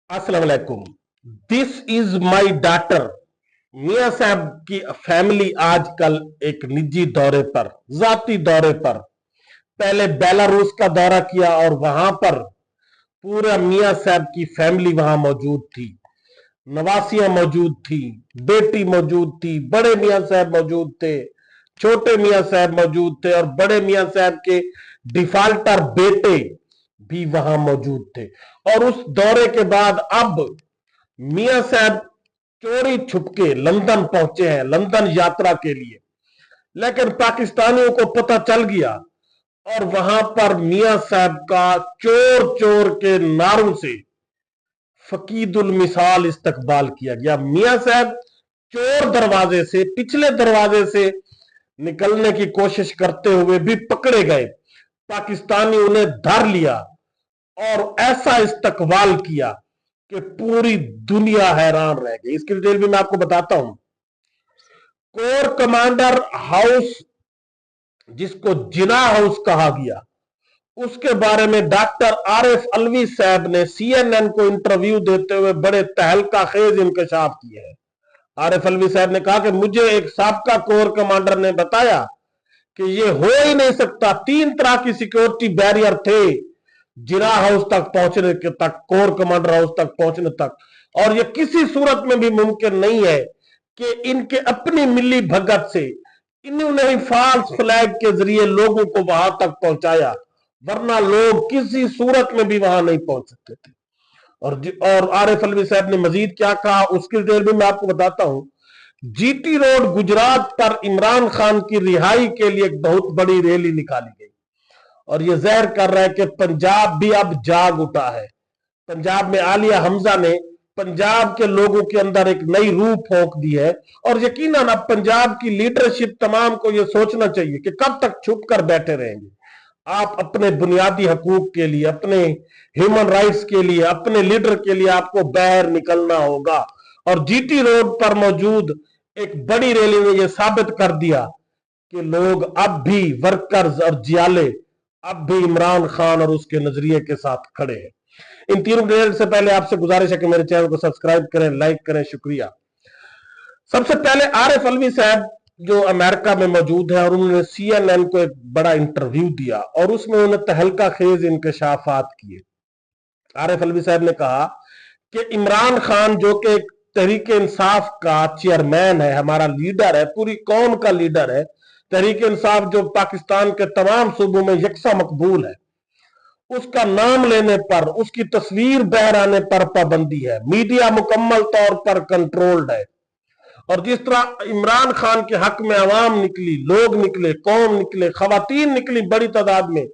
अस्सलाम वालेकुम। This is my daughter. मियां साहब की फैमिली आजकल एक निजी दौरे पर, जाती दौरे पर, पहले बेलारूस का दौरा किया और वहां पर पूरा मियां साहब की फैमिली वहां मौजूद थी। नवासियां मौजूद थी, बेटी मौजूद थी, बड़े मियां साहब मौजूद थे, छोटे मियां साहब मौजूद थे और बड़े मियां साहब के डिफाल्टर बेटे भी वहां मौजूद थे। और उस दौरे के बाद अब मियां साहब चोरी छुपके लंदन पहुंचे हैं, लंदन यात्रा के लिए। लेकिन पाकिस्तानियों को पता चल गया और वहां पर मियां साहब का चोर चोर के नारों से फकीदुल मिसाल इस्तकबाल किया गया। मियां साहब चोर दरवाजे से, पिछले दरवाजे से निकलने की कोशिश करते हुए भी पकड़े गए। पाकिस्तानी उन्हें धर लिया और ऐसा इस्तकबाल किया कि पूरी दुनिया हैरान रह गई। इसकी डिटेल भी मैं आपको बताता हूं। कोर कमांडर हाउस, जिसको जिना हाउस कहा गया, उसके बारे में डॉक्टर आरिफ अलवी साहब ने CNN को इंटरव्यू देते हुए बड़े तहलका खेज इंकशाफ किए हैं। आरिफ अलवी साहब ने कहा कि मुझे एक साबका कोर कमांडर ने बताया कि ये हो ही नहीं सकता। 3 तरह की सिक्योरिटी बैरियर थे जिना हाउस तक पहुंचने के तक, कोर कमांडर हाउस तक पहुंचने तक, और ये किसी सूरत में भी मुमकिन नहीं है कि इनके अपनी मिली भगत से इन्होंने ही फॉल्स फ्लैग के जरिए लोगों को वहां तक पहुंचाया, वरना लोग किसी सूरत में भी वहां नहीं पहुंच सकते थे। और आरिफ अलवी साहब ने मजीद क्या कहा उसकी डिटेल भी मैं आपको बताता हूं। GT रोड गुजरात पर इमरान खान की रिहाई के लिए एक बहुत बड़ी रैली निकाली गई और यह ज़ाहिर कर रहा है कि पंजाब भी अब जाग उठा है। पंजाब में आलिया हमजा ने पंजाब के लोगों के अंदर एक नई रूह फूंक दी है और यकीनन अब पंजाब की लीडरशिप तमाम को यह सोचना चाहिए कि कब तक छुप कर बैठे रहेंगे। आप अपने बुनियादी हकूक के लिए, अपने ह्यूमन राइट्स के लिए, अपने लीडर के लिए आपको बाहर निकलना होगा। और GT रोड पर मौजूद एक बड़ी रैली ने यह साबित कर दिया कि लोग अब भी, वर्कर्स और जियाले अब भी इमरान खान और उसके नजरिए के साथ खड़े हैं। इन तीनों डिटेल से पहले आपसे गुजारिश है कि मेरे चैनल को सब्सक्राइब करें, लाइक करें। शुक्रिया। सबसे पहले आरिफ अलवी साहब जो अमेरिका में मौजूद है और उन्होंने CNN को एक बड़ा इंटरव्यू दिया और उसमें उन्होंने तहलका खेज इंकशाफात किए। आरिफ अलवी साहब ने कहा कि इमरान खान जो कि एक तहरीक इंसाफ का चेयरमैन है, हमारा लीडर है, पूरी कौम का लीडर है, तहरीक इंसाफ जो पाकिस्तान के तमाम सूबों में यकसा मकबूल है, उसका नाम लेने पर, उसकी तस्वीर बहर आने पर पाबंदी है। मीडिया मुकम्मल तौर पर कंट्रोल्ड है। और जिस तरह इमरान खान के हक में अवाम निकली, लोग निकले, कौम निकले, खवातीन निकली बड़ी तादाद में,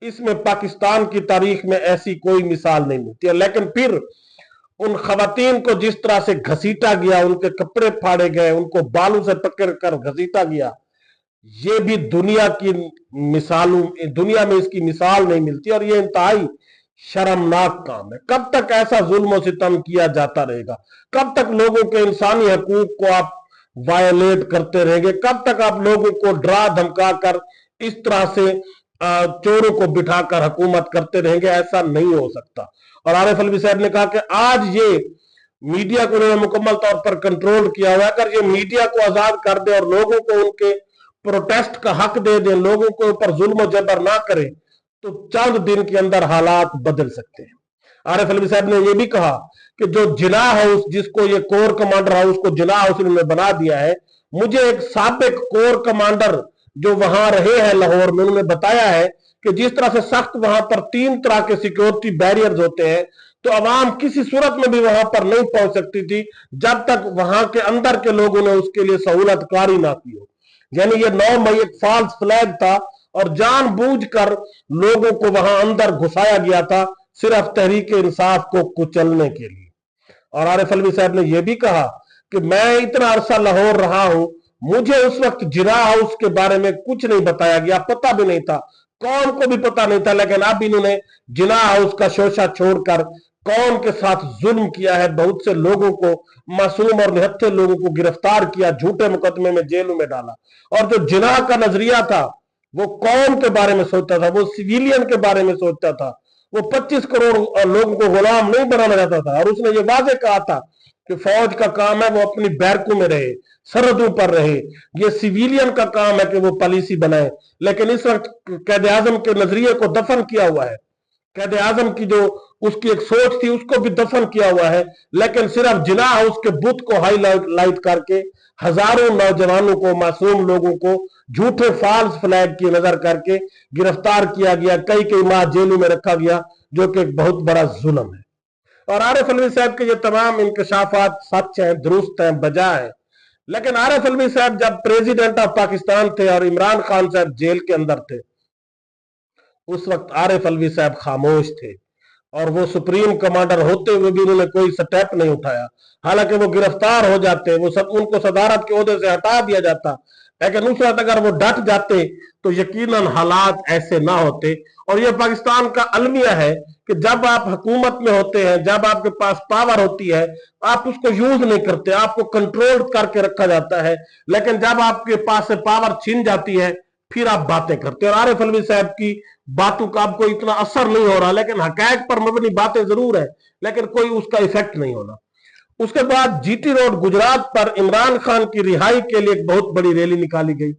इसमें पाकिस्तान की तारीख में ऐसी कोई मिसाल नहीं मिलती है। लेकिन फिर उन खवातीन को जिस तरह से घसीटा गया, उनके कपड़े फाड़े गए, उनको बालू से पकड़ कर घसीटा गया, ये भी दुनिया की मिसालों, दुनिया में इसकी मिसाल नहीं मिलती और ये इंतहाई शर्मनाक काम है। कब तक ऐसा जुल्म सितम किया जाता रहेगा? कब तक लोगों के इंसानी हकूक को आप वायलेट करते रहेंगे? कब तक आप लोगों को डरा धमका कर इस तरह से चोरों को बिठाकर हुकूमत करते रहेंगे? ऐसा नहीं हो सकता। और आरिफ अलवी साहब ने कहा कि आज ये मीडिया को उन्होंने मुकम्मल तौर पर कंट्रोल किया हुआ है। अगर ये मीडिया को आजाद कर दे और लोगों को उनके प्रोटेस्ट का हक दे दे, लोगों के ऊपर जुल्म जबर ना करे, तो चंद दिन के अंदर हालात बदल सकते हैं। आरिफ अलवी साहब ने यह भी कहा कि जो जिना हाउस, जिसको ये कोर कमांडर हाउस को जिना हाउस इन्होंने बना दिया है, मुझे एक साबिक कोर कमांडर जो वहां रहे हैं लाहौर में, उन्होंने बताया है कि जिस तरह से सख्त वहां पर 3 तरह के सिक्योरिटी बैरियर्स होते हैं, तो अवाम किसी सूरत में भी वहां पर नहीं पहुंच सकती थी जब तक वहां के अंदर के लोगों ने उसके लिए सहूलतकारी ना की हो। यानी ये 9 मई एक फॉल्स फ्लैग था और जानबूझकर लोगों को वहां अंदर घुसाया गया था, सिर्फ तहरीक इंसाफ को कुचलने के लिए। और आरिफ अलवी साहब ने यह भी कहा कि मैं इतना अरसा लाहौर रहा हूं, मुझे उस वक्त जिना हाउस के बारे में कुछ नहीं बताया गया, पता भी नहीं था, कौम को भी पता नहीं था। लेकिन अब इन्होंने जिना हाउस का शोशा छोड़कर कौम के साथ जुल्म किया है, बहुत से लोगों को, मासूम और निहत्थे लोगों को गिरफ्तार किया, झूठे मुकदमे में जेलों में डाला। और जो जिना का नजरिया था वो कौम के बारे में सोचता था, वो सिविलियन के बारे में सोचता था, वो 25 करोड़ लोगों को गुलाम नहीं बनाना चाहता था, और उसने ये वाजे कहा था कि फौज का काम है वो अपनी बैरकों में रहे, सरहदों पर रहे, ये सिविलियन का काम है कि वो पॉलिसी बनाए। लेकिन इस वक्त कैद आजम के नजरिए को दफन किया हुआ है, कैद आजम की जो उसकी एक सोच थी उसको भी दफन किया हुआ है, लेकिन सिर्फ जिनाह उसके बुत को हाईलाइट करके हजारों नौजवानों को, मासूम लोगों को झूठे फाल्स फ्लैग की नजर करके गिरफ्तार किया गया, कई कई माह जेलों में रखा गया, जो कि एक बहुत बड़ा जुल्म है। और आरिफ अलवी साहब के ये तमाम इंकशाफात सच हैं, दुरुस्त हैं, बजा है। लेकिन आरिफ अलवी साहब जब प्रेसिडेंट ऑफ पाकिस्तान थे और इमरान खान साहब जेल के अंदर थे, उस वक्त आरिफ अलवी साहब खामोश थे, और वो सुप्रीम कमांडर होते हुए भी उन्होंने कोई स्टेप नहीं उठाया। हालांकि वो गिरफ्तार हो जाते, वो सब उनको सदारत के ओहदे से हटा दिया जाता, लेकिन उस वक्त अगर वो डट जाते तो यकीनन हालात ऐसे ना होते। और ये पाकिस्तान का अलमिया है कि जब आप हुकूमत में होते हैं, जब आपके पास पावर होती है, आप उसको यूज नहीं करते, आपको कंट्रोल करके रखा जाता है। लेकिन जब आपके पास से पावर छीन जाती है, फिर आप बातें करते हैं। और आरिफ अलवी साहब की बातों का आपको इतना असर नहीं हो रहा, लेकिन हकायक पर मबनी बातें जरूर है, लेकिन कोई उसका इफेक्ट नहीं होना। उसके बाद जीटी रोड गुजरात पर इमरान खान की रिहाई के लिए एक बहुत बड़ी रैली निकाली गई,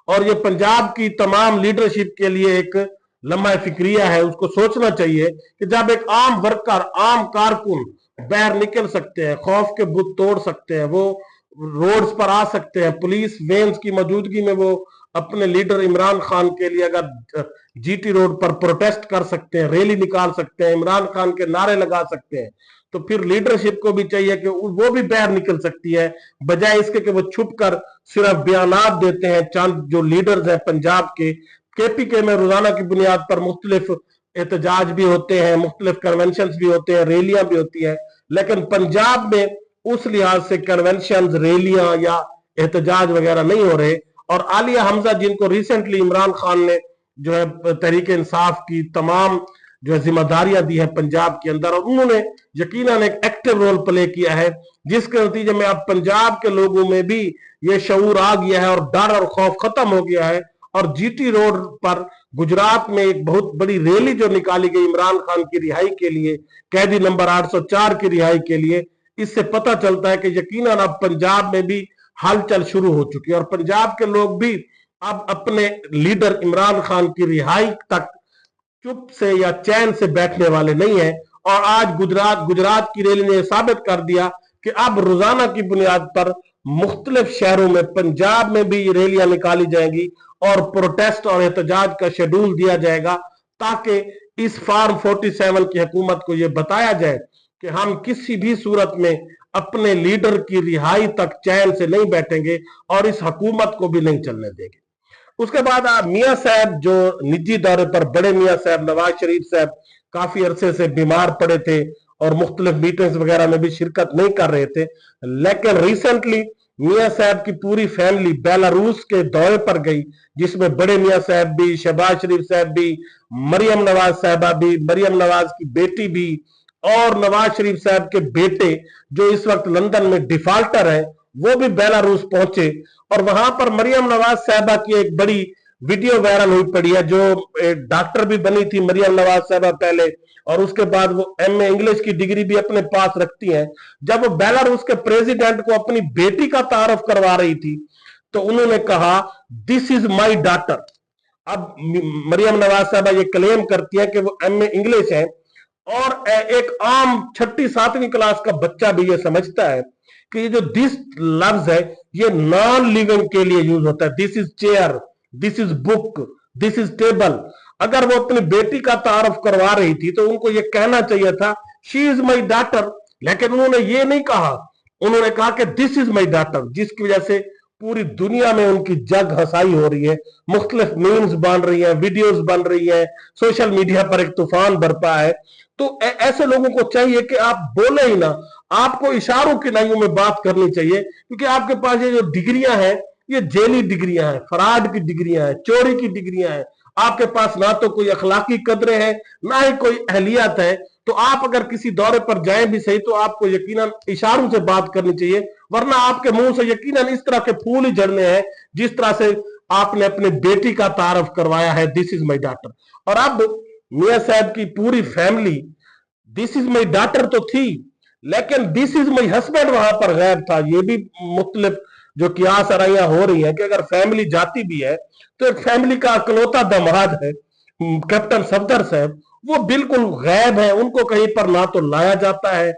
और ये पंजाब की तमाम लीडरशिप के लिए एक लम्हा फिक्रिया है। उसको सोचना चाहिए कि जब एक आम वर्कर, आम कारकुन बाहर निकल सकते हैं, खौफ के बुत तोड़ सकते हैं, वो रोड्स पर आ सकते हैं, पुलिस वेन्स की मौजूदगी में वो अपने लीडर इमरान खान के लिए अगर जीटी रोड पर प्रोटेस्ट कर सकते हैं, रैली निकाल सकते हैं, इमरान खान के नारे लगा सकते हैं, तो फिर लीडरशिप को भी चाहिए कि वो भी बाहर निकल सकती है, बजाय इसके कि वो छुप कर सिर्फ बयानात देते हैं। चंद जो लीडर्स हैं पंजाब के, केपीके में रोजाना की बुनियाद पर मुख्तलिफ एहतजाज भी होते हैं, मुख्तलिफ कन्वेंशन भी होते हैं, रैलियां भी होती है, लेकिन पंजाब में उस लिहाज से कन्वेंशन, रैलियां या एहतजाज वगैरह नहीं हो रहे। और आलिया हमजा, जिनको रिसेंटली इमरान खान ने जो है तहरीक इंसाफ की तमाम जो है जिम्मेदारियां दी है पंजाब के अंदर, और उन्होंने यकीनन एक एक्टिव रोल प्ले किया है, जिसके नतीजे में अब पंजाब के लोगों में भी ये शऊर आ गया है और डर और खौफ खत्म हो गया है। और जीटी रोड पर गुजरात में एक बहुत बड़ी रैली जो निकाली गई इमरान खान की रिहाई के लिए, कैदी नंबर 804 की रिहाई के लिए, इससे पता चलता है कि यकीनन अब पंजाब में भी हलचल शुरू हो चुकी है, और पंजाब के लोग भी अब अपने लीडर इमरान खान की रिहाई तक चुप से या चैन से बैठने वाले नहीं है। और आज गुजरात की रैली ने साबित कर दिया कि अब रोजाना की बुनियाद पर मुख्तलिफ शहरों में, पंजाब में भी रैलियां निकाली जाएंगी और प्रोटेस्ट और एहतजाज का शेड्यूल दिया जाएगा, ताकि इस फार्म 47 की हुकूमत को यह बताया जाए कि हम किसी भी सूरत में अपने लीडर की रिहाई तक चैन से नहीं बैठेंगे और इस हुकूमत को भी नहीं चलने देंगे। उसके बाद मियां साहब जो निजी दौरे पर, बड़े मियां साहब नवाज शरीफ साहब काफी अरसे से बीमार पड़े थे और मुख्तलिफ मीटिंग्स वगैरह में भी शिरकत नहीं कर रहे थे, लेकिन रिसेंटली मियां साहब की पूरी फैमिली बेलारूस के दौरे पर गई, जिसमें बड़े मियां साहब भी, शहबाज शरीफ साहब भी, मरियम नवाज साहबा भी, मरियम नवाज की बेटी भी, और नवाज शरीफ साहब के बेटे जो इस वक्त लंदन में डिफाल्टर है, वो भी बेलारूस पहुंचे। और वहां पर मरियम नवाज साहबा की एक बड़ी वीडियो वायरल हुई पड़ी है, जो डॉक्टर भी बनी थी मरियम नवाज साहबा पहले, और उसके बाद वो एमए इंग्लिश की डिग्री भी अपने पास रखती हैं। जब वो बेलारूस के प्रेसिडेंट को अपनी बेटी का तारफ करवा रही थी, तो उन्होंने कहा दिस इज माई डॉटर। अब मरियम नवाज साहबा ये क्लेम करती है कि वो एमए इंग्लिश है, और एक आम 6ठी-7वीं क्लास का बच्चा भी ये समझता है कि ये जो दिस लफ्ज है ये नॉन लिविंग के लिए यूज होता है। This is chair, this is book, this is table. अगर वो अपनी बेटी का तारफ करवा रही थी तो उनको ये कहना चाहिए था शी इज माई डॉटर, लेकिन उन्होंने ये नहीं कहा, उन्होंने कहा कि दिस इज माई डॉटर, जिसकी वजह से पूरी दुनिया में उनकी जग हंसाई हो रही है, मुख्तलिफ मीम्स बन रही है, वीडियोस बन रही है, सोशल मीडिया पर एक तूफान बरपा है। तो ऐसे लोगों को चाहिए कि आप बोले ही ना, आपको इशारों की लाइनों में बात करनी चाहिए, क्योंकि आपके पास ये जो डिग्रियां हैं ये जेली डिग्रियां हैं, फराड की डिग्रियां हैं, चोरी की डिग्रियां हैं। आपके पास ना तो कोई अखलाकी कदरें हैं, ना ही कोई अहलियत है। तो आप अगर किसी दौरे पर जाएं भी सही, तो आपको यकीनन इशारों से बात करनी चाहिए, वरना आपके मुंह से यकीनन इस तरह के फूल ही झड़ने हैं जिस तरह से आपने अपने बेटी का तारफ करवाया है, दिस इज माई डॉटर। और अब मियां साहब की पूरी family this is my daughter तो थी, लेकिन दिस इज माई हस्बैंड वहां पर गैर था। ये भी मुख्तलिफ जो कियास आराइयां हो रही हैं कि अगर फैमिली जाती भी है तो एक फैमिली का अकलौता दामाद है कैप्टन सफदर साहब, वो बिल्कुल गैब है, उनको कहीं पर ना तो लाया जाता है।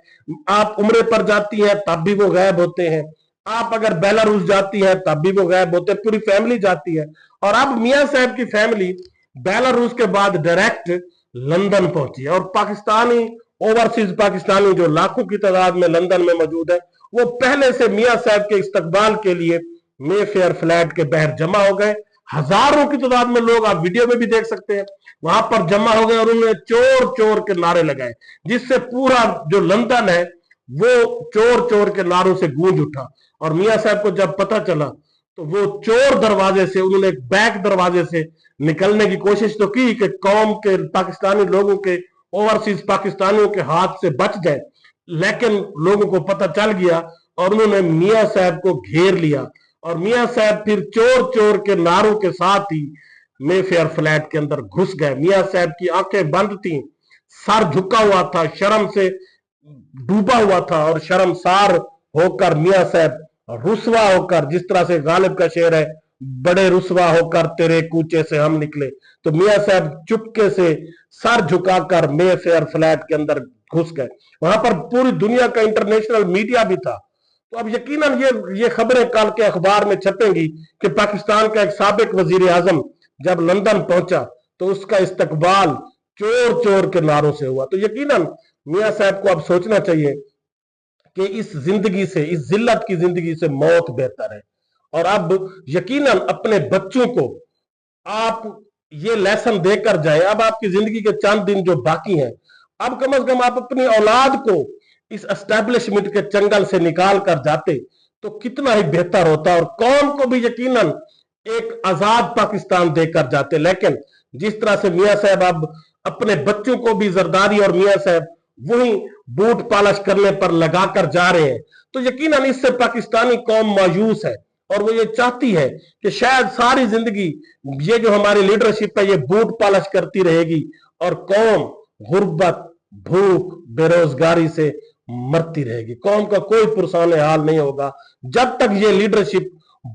आप उम्रे पर जाती हैं तब भी वो गैब होते हैं, आप अगर बेलारूस जाती है तब भी वो गैब होते हैं, पूरी फैमिली जाती है। और अब मियां साहब की फैमिली बेलारूस के बाद डायरेक्ट लंदन पहुंची है, और पाकिस्तानी ओवरसीज पाकिस्तानी जो लाखों की तादाद में लंदन में मौजूद है, वो पहले से मियां साहब के इस्तकबाल के लिए मे फेयर फ्लैट के बहर जमा हो गए। हजारों की तादाद में लोग, आप वीडियो में भी देख सकते हैं, वहां पर जमा हो गए और उन्होंने चोर चोर के नारे लगाए, जिससे पूरा जो लंदन है वो चोर चोर के नारों से गूंज उठा। और मियां साहब को जब पता चला तो वो चोर दरवाजे से, उन्होंने एक बैक दरवाजे से निकलने की कोशिश तो की कि कौम के पाकिस्तानी लोगों के, ओवरसीज पाकिस्तानियों के हाथ से बच जाए, लेकिन लोगों को पता चल गया और उन्होंने मियां साहब को घेर लिया। और मियां साहब फिर चोर चोर के नारों के साथ ही मे फेयर फ्लैट के अंदर घुस गए। मियां साहब की आंखें बंद थी, सर झुका हुआ था, शर्म से डूबा हुआ था, और शर्मसार होकर मियां साहब रुसवा होकर, जिस तरह से गालिब का शेर है, बड़े रुसवा होकर तेरे कूचे से हम निकले, तो मियां साहब चुपके से सर झुकाकर मे फेयर फ्लैट के अंदर घुस गए। वहां पर पूरी दुनिया का इंटरनेशनल मीडिया भी था। तो अब यकीनन ये खबरें कल के अखबार में छपेंगी कि पाकिस्तान का एक साबिक वजीर आजम जब लंदन पहुंचा तो उसका इस्तकबाल चोर चोर के नारों से हुआ। तो यकीनन मियां साहब को अब सोचना चाहिए कि इस जिंदगी से, इस जिल्लत की जिंदगी से मौत बेहतर है। और अब यकीनन अपने बच्चों को आप ये लेसन देकर जाए। अब आपकी जिंदगी के चंद दिन जो बाकी हैं, अब कम से कम आप अपनी औलाद को इस एस्टेब्लिशमेंट के चंगल से निकाल कर जाते तो कितना ही बेहतर होता, और कौम को भी यकीनन एक आजाद पाकिस्तान देकर जाते। लेकिन जिस तरह से मियां साहब अब अपने बच्चों को भी जरदारी और मियां साहब वही बूट पॉलिश करने पर लगाकर जा रहे हैं, तो यकीनन इससे पाकिस्तानी कौम मायूस है, और वो ये चाहती है कि शायद सारी जिंदगी ये जो हमारी लीडरशिप है ये बूट पॉलिश करती रहेगी और कौम गुर्बत, भूख, बेरोजगारी से मरती रहेगी। कौम का कोई पुरसान हाल नहीं होगा जब तक ये लीडरशिप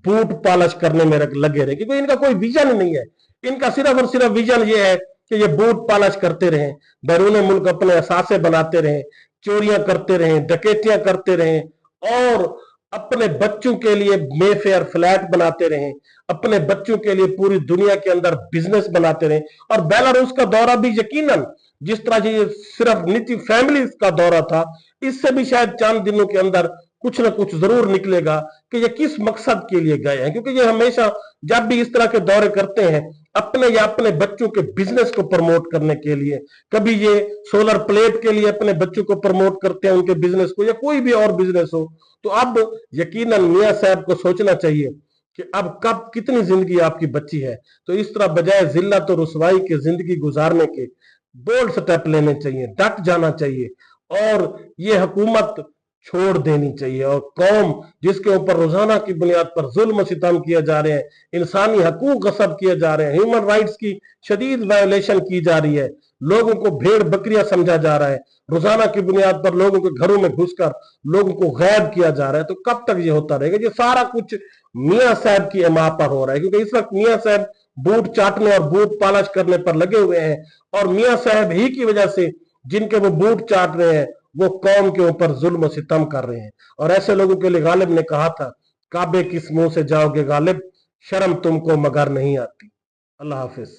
बूट पॉलिश करने में लगे रहेगी, क्योंकि इनका कोई विजन नहीं है। इनका सिर्फ और सिर्फ विजन ये है कि ये बूट पॉलिश करते रहें, बैरून मुल्क अपने असासे बनाते रहें, चोरियां करते रहें, डकैतियां करते रहें, और अपने बच्चों के लिए मे फेयर फ्लैट बनाते रहें, अपने बच्चों के लिए पूरी दुनिया के अंदर बिजनेस बनाते रहें। और बेलारूस का दौरा भी यकीनन जिस तरह ये सिर्फ निजी फैमिली का दौरा था, इससे भी शायद चंद दिनों के अंदर कुछ ना कुछ जरूर निकलेगा कि ये किस मकसद के लिए गए हैं। क्योंकि ये हमेशा जब भी इस तरह के दौरे करते हैं अपने या अपने बच्चों के बिजनेस को प्रमोट करने के लिए, कभी ये सोलर प्लेट के लिए अपने बच्चों को प्रमोट करते हैं, उनके बिजनेस को, या कोई भी और बिजनेस हो। तो अब यकीनन मियां साहब को सोचना चाहिए कि अब कब कितनी जिंदगी आपकी बची है। तो इस तरह बजाय जिल्लत और रुसवाई की जिंदगी गुजारने के बोल्ड स्टेप लेने चाहिए, डट जाना चाहिए, और ये हुकूमत छोड़ देनी चाहिए। और कौम जिसके ऊपर रोजाना की बुनियाद पर जुल्म सितम किए जा रहे हैं, इंसानी हकूक गसब किए जा रहे हैं, ह्यूमन राइट्स की शदीद वायोलेशन की जा रही है, लोगों को भेड़ बकरियां समझा जा रहा है, रोजाना की बुनियाद पर लोगों के घरों में घुसकर लोगों को गैब किया जा रहा है, तो कब तक ये होता रहेगा? ये सारा कुछ मियां साहब की अमा पर हो रहा है, क्योंकि इस वक्त मियां साहब बूट चाटने और बूट पॉलिश करने पर लगे हुए हैं, और मियां साहब ही की वजह से जिनके वो बूट चाट रहे हैं वो कौम के ऊपर जुल्म सितम कर रहे हैं। और ऐसे लोगों के लिए गालिब ने कहा था, काबे किस मुंह से जाओगे गालिब, शर्म तुमको मगर नहीं आती। अल्लाह हाफिज।